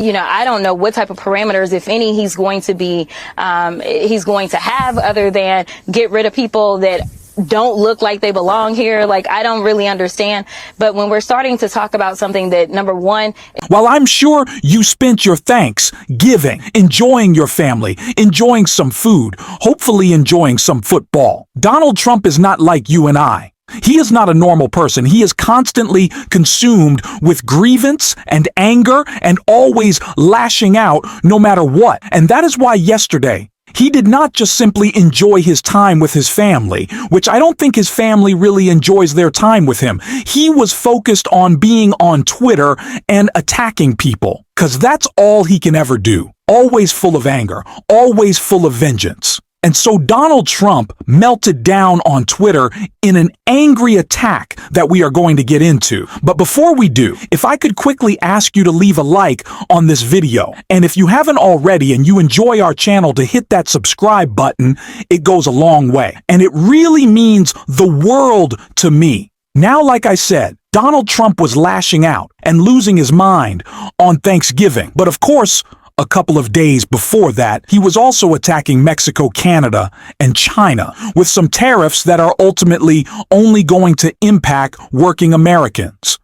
I don't know what type of parameters, if any, he's going to have other than get rid of people that don't look like they belong here. Like, I don't really understand. But when we're starting to talk about something that, number one, while I'm sure you spent your Thanksgiving enjoying your family, enjoying some food, hopefully enjoying some football, Donald Trump is not like you and I. He is not a normal person. He is constantly consumed with grievance and anger and always lashing out no matter what. And that is why yesterday, he did not just simply enjoy his time with his family, which I don't think his family really enjoys their time with him. He was focused on being on Twitter and attacking people, because that's all he can ever do. Always full of anger, always full of vengeance. And so Donald Trump melted down on Twitter in an angry attack that we are going to get into. But before we do, if I could quickly ask you to leave a like on this video. And if you haven't already and you enjoy our channel, to hit that subscribe button, it goes a long way. And it really means the world to me. Now, like I said, Donald Trump was lashing out and losing his mind on Thanksgiving. But of course, a couple of days before that, he was also attacking Mexico, Canada, and China with some tariffs that are ultimately only going to impact working Americans.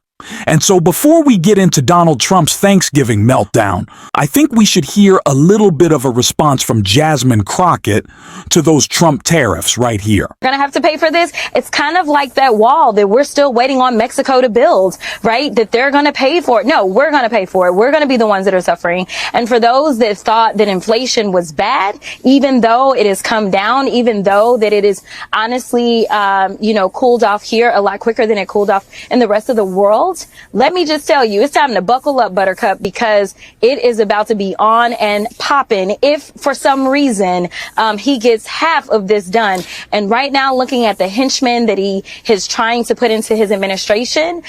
And so before we get into Donald Trump's Thanksgiving meltdown, I think we should hear a little bit of a response from Jasmine Crockett to those Trump tariffs right here. We're going to have to pay for this. It's kind of like that wall that we're still waiting on Mexico to build, right? That they're going to pay for it. No, we're going to pay for it. We're going to be the ones that are suffering. And for those that thought that inflation was bad, even though it has come down, even though that it is honestly, cooled off here a lot quicker than it cooled off in the rest of the world, let me just tell you, it's time to buckle up, Buttercup, because it is about to be on and popping if for some reason he gets half of this done. And right now, looking at the henchmen that he is trying to put into his administration,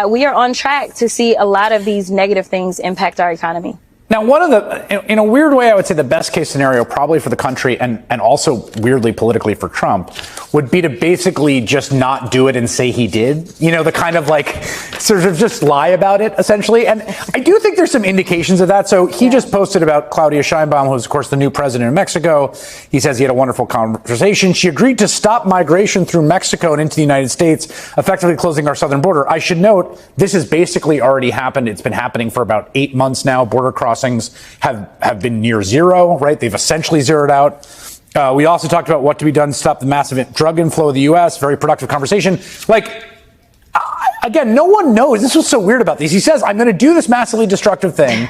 we are on track to see a lot of these negative things impact our economy. Now, one of the, in a weird way, I would say the best case scenario probably for the country and also weirdly politically for Trump would be to basically just not do it and say he did, the kind of like sort of just lie about it, essentially. And I do think there's some indications of that. So he just posted about Claudia Sheinbaum, who's, of course, the new president of Mexico. He says he had a wonderful conversation. She agreed to stop migration through Mexico and into the United States, effectively closing our southern border. I should note, this has basically already happened. It's been happening for about 8 months now. Border crossings have been near zero, right? They've essentially zeroed out. We also talked about what to be done to stop the massive drug inflow of the U.S. Very productive conversation. Again, no one knows. This was so weird about these. He says, I'm going to do this massively destructive thing.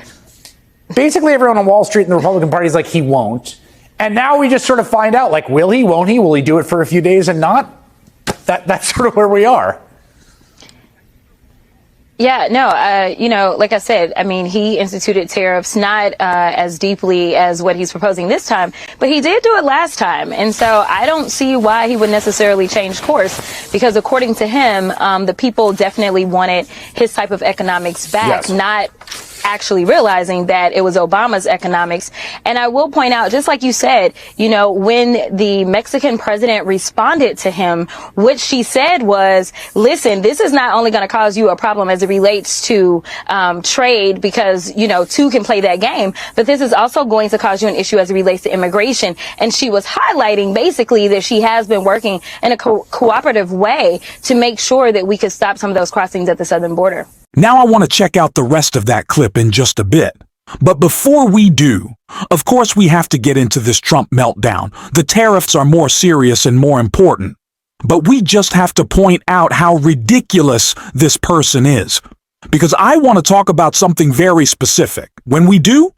Basically, everyone on Wall Street and the Republican Party is like, he won't. And now we just sort of find out, like, will he, won't he? Will he do it for a few days and not? That's sort of where we are. Yeah, no, like I said, I mean, he instituted tariffs not as deeply as what he's proposing this time, but he did do it last time. And so I don't see why he would necessarily change course, because according to him, the people definitely wanted his type of economics back, yes, not actually realizing that it was Obama's economics. And I will point out, just like you said, when the Mexican president responded to him, what she said was, listen, this is not only going to cause you a problem as it relates to trade, because, two can play that game, but this is also going to cause you an issue as it relates to immigration. And she was highlighting basically that she has been working in a cooperative way to make sure that we could stop some of those crossings at the southern border. Now I want to check out the rest of that clip in just a bit. But before we do, of course we have to get into this Trump meltdown. The tariffs are more serious and more important. But we just have to point out how ridiculous this person is. Because I want to talk about something very specific. When we do,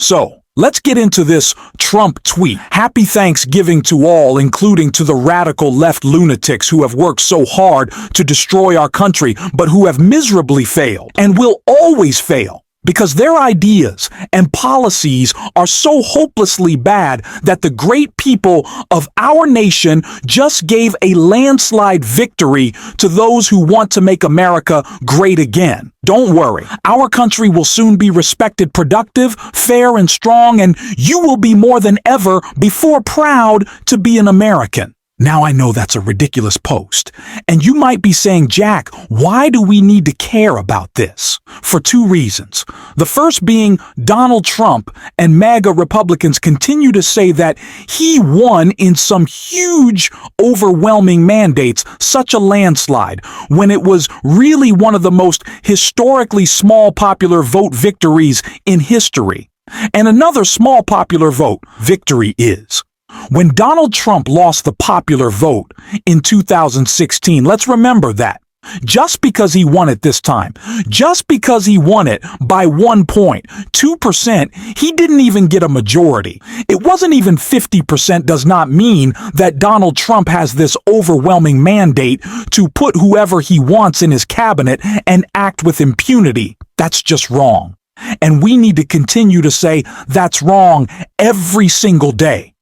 let's get into this Trump tweet. Happy Thanksgiving to all, including to the radical left lunatics who have worked so hard to destroy our country, but who have miserably failed and will always fail. Because their ideas and policies are so hopelessly bad that the great people of our nation just gave a landslide victory to those who want to make America great again. Don't worry, our country will soon be respected, productive, fair, and strong, and you will be more than ever before proud to be an American. Now I know that's a ridiculous post. And you might be saying, Jack, why do we need to care about this? For two reasons. The first being Donald Trump and MAGA Republicans continue to say that he won in some huge, overwhelming mandates, such a landslide, when it was really one of the most historically small popular vote victories in history. And another small popular vote victory is when Donald Trump lost the popular vote in 2016. Let's remember that. Just because he won it this time, just because he won it by 1 point, 2%, he didn't even get a majority. It wasn't even 50% does not mean that Donald Trump has this overwhelming mandate to put whoever he wants in his cabinet and act with impunity. That's just wrong. And we need to continue to say that's wrong every single day.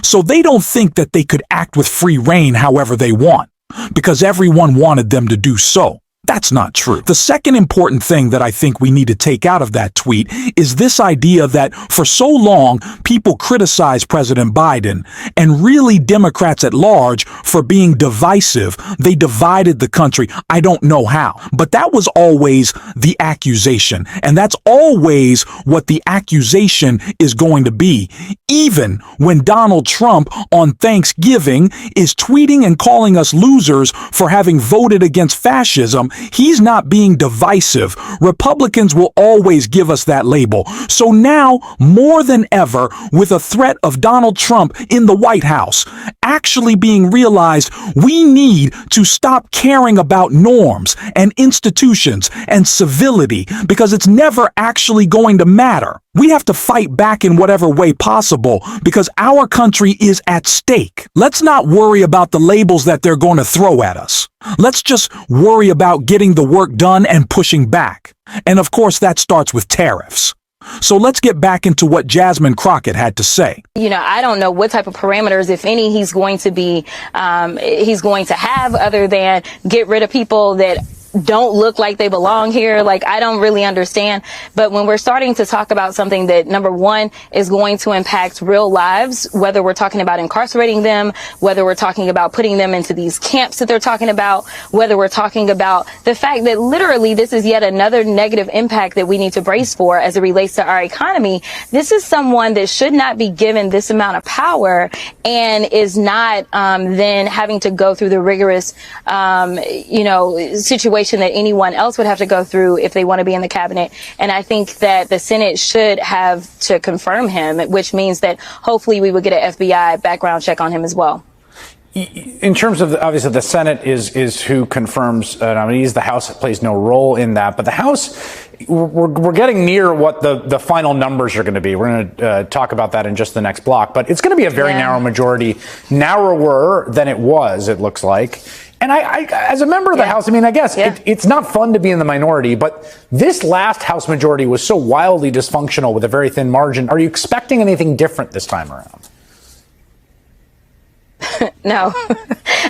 So they don't think that they could act with free rein however they want, because everyone wanted them to do so. That's not true. The second important thing that I think we need to take out of that tweet is this idea that for so long people criticize President Biden, and really Democrats at large, for being divisive. They divided the country. I don't know how, but that was always the accusation, and that's always what the accusation is going to be. Even when Donald Trump on Thanksgiving is tweeting and calling us losers for having voted against fascism, he's not being divisive. Republicans will always give us that label. So now, more than ever, with a threat of Donald Trump in the White House actually being realized, we need to stop caring about norms and institutions and civility, because it's never actually going to matter. We have to fight back in whatever way possible, because our country is at stake. Let's not worry about the labels that they're going to throw at us. Let's just worry about getting the work done and pushing back. And of course, that starts with tariffs. So let's get back into what Jasmine Crockett had to say. You know, I don't know what type of parameters, if any, he's going to have, other than get rid of people that don't look like they belong here. Like, I don't really understand. But when we're starting to talk about something that, number one, is going to impact real lives, whether we're talking about incarcerating them, whether we're talking about putting them into these camps that they're talking about, whether we're talking about the fact that literally this is yet another negative impact that we need to brace for as it relates to our economy. This is someone that should not be given this amount of power and is not then having to go through the rigorous situation that anyone else would have to go through if they want to be in the cabinet. And I think that the Senate should have to confirm him, which means that hopefully we would get an FBI background check on him as well. In terms of, obviously, the Senate is who confirms nominees. The House plays no role in that. But the House, we're getting near what the final numbers are going to be. We're going to talk about that in just the next block. But it's going to be a very narrow majority, narrower than it was, it looks like. And I as a member of the House, I mean, I guess it's not fun to be in the minority, but this last House majority was so wildly dysfunctional with a very thin margin. Are you expecting anything different this time around? No.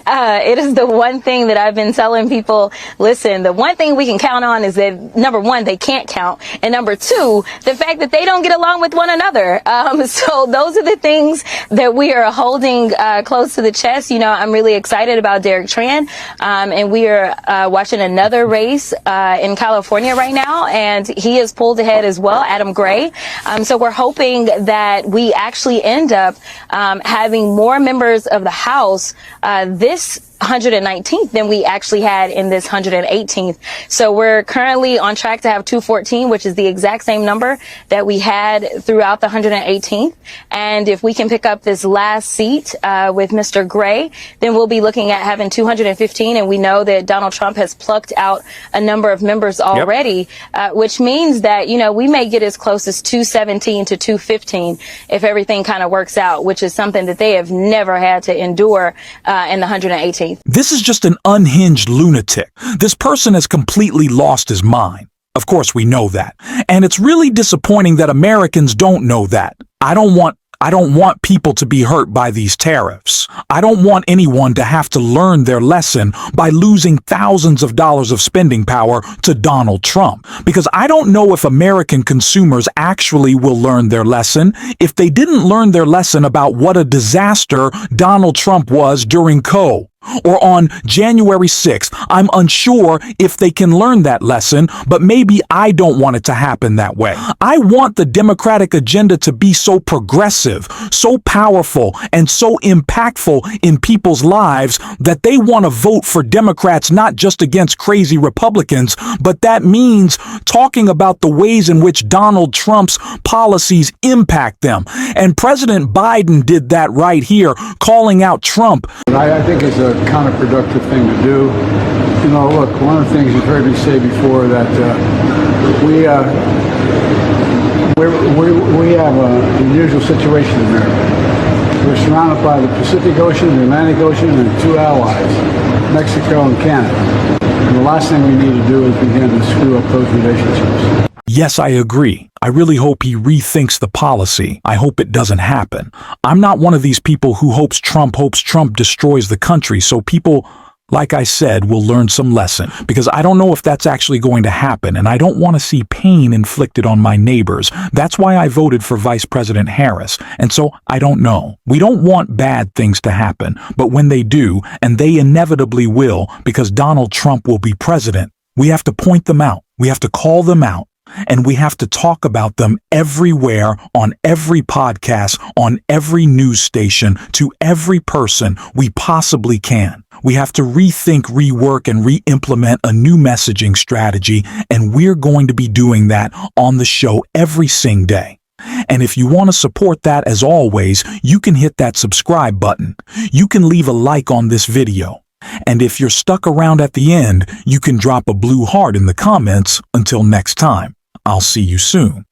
It is the one thing that I've been telling people. Listen, the one thing we can count on is that, number one, they can't count. And number two, the fact that they don't get along with one another. So those are the things that we are holding close to the chest. You know, I'm really excited about Derek Tran. And we are watching another race in California right now. And he is pulled ahead as well, Adam Gray. So we're hoping that we actually end up having more members of the House this 119th than we actually had in this 118th. So we're currently on track to have 214, which is the exact same number that we had throughout the 118th. And if we can pick up this last seat with Mr. Gray, then we'll be looking at having 215. And we know that Donald Trump has plucked out a number of members already, which means that, you know, we may get as close as 217 to 215 if everything kind of works out, which is something that they have never had to endure in the 118th. This is just an unhinged lunatic. This person has completely lost his mind. Of course, we know that. And it's really disappointing that Americans don't know that. I don't want I don't want people to be hurt by these tariffs. I don't want anyone to have to learn their lesson by losing thousands of dollars of spending power to Donald Trump. Because I don't know if American consumers actually will learn their lesson if they didn't learn their lesson about what a disaster Donald Trump was during CO. Or on January 6th. I'm unsure if they can learn that lesson, but maybe I don't want it to happen that way. I want the Democratic agenda to be so progressive, so powerful, and so impactful in people's lives that they want to vote for Democrats not just against crazy Republicans, but that means talking about the ways in which Donald Trump's policies impact them. And President Biden did that right here, calling out Trump. I think it's a counterproductive thing to do. You know, look, one of the things you've heard me say before that we have an unusual situation in America. We're surrounded by the Pacific Ocean, the Atlantic Ocean, and two allies, Mexico and Canada. And the last thing we need to do is begin to screw up those relationships. Yes, I agree. I really hope he rethinks the policy. I hope it doesn't happen. I'm not one of these people who hopes Trump destroys the country, so people, like I said, will learn some lesson. Because I don't know if that's actually going to happen, and I don't want to see pain inflicted on my neighbors. That's why I voted for Vice President Harris, and so I don't know. We don't want bad things to happen, but when they do, and they inevitably will, because Donald Trump will be president, we have to point them out. We have to call them out. And we have to talk about them everywhere, on every podcast, on every news station, to every person we possibly can. We have to rethink, rework, and re-implement a new messaging strategy, and we're going to be doing that on the show every single day. And if you want to support that, as always, you can hit that subscribe button. You can leave a like on this video. And if you're stuck around at the end, you can drop a blue heart in the comments. Until next time, I'll see you soon.